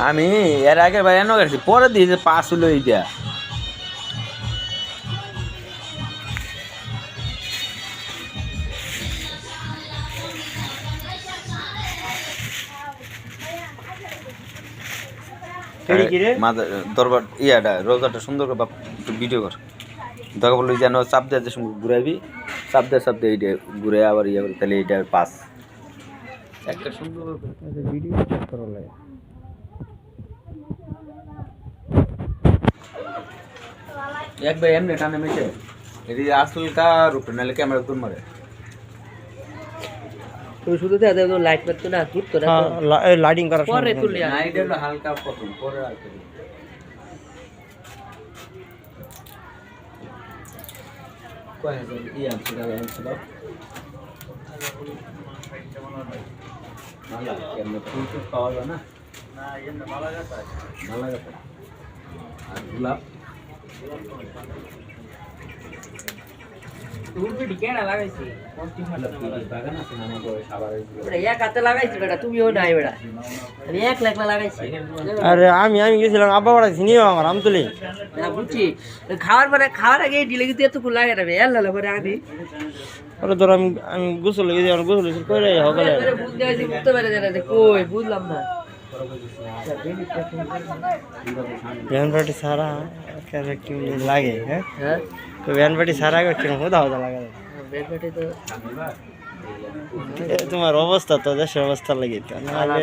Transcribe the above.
আমি এর আগের বার এনে গেছি পরে দিয়েছে 5 হলো এইটা দরবার ইয়াটা রোজাটা সুন্দর করে একটু ভিডিও কর তোকে বললি যেন চাপ দেওয়ার যে সঙ্গে ঘুরাবি চাপ দেওয়া এইটা ঘুরে আবার ইয়ে করি তাহলে এইটার পাস একটা সুন্দর ভিডিও করা লাগে একবার এমনি টানে মেটে এটি আসলকার উপরে নাহলে ক্যামেরা দূর মারে তুমি শুধু লাইট মারতো না ঘুরতো না লাইটিং করার পরে তুললি না এটা হলো হালকা প্রথম পরে আর কি কয় হাজার ইয়া ছিল মালা এমনি ফুল টুল পাওয়া যায় না এমনি মালা গাছ আর গোলাপ তুমিও নাই বেড়া আমি 1 লাখ লাগাইছি আরে আমি গেছিলাম আব্বা বাড়া চিনিও আমার আমতলি বুঝছি খাওয়ার আগে দিলে কিন্তু এতক্ষণ লাগে না এল্লা করে আমি ওরে ধর আমি গোসল গেছি আর গোসল করে হবে বুঝতে পারে কই বুঝলাম না ভ্যান পার্টি সারা কি লাগে হ্যাঁ তো ভ্যান পার্টি সারা কিরকম হোদা লাগে তোমার অবস্থা তো দেশের অবস্থা লাগে তো নাহলে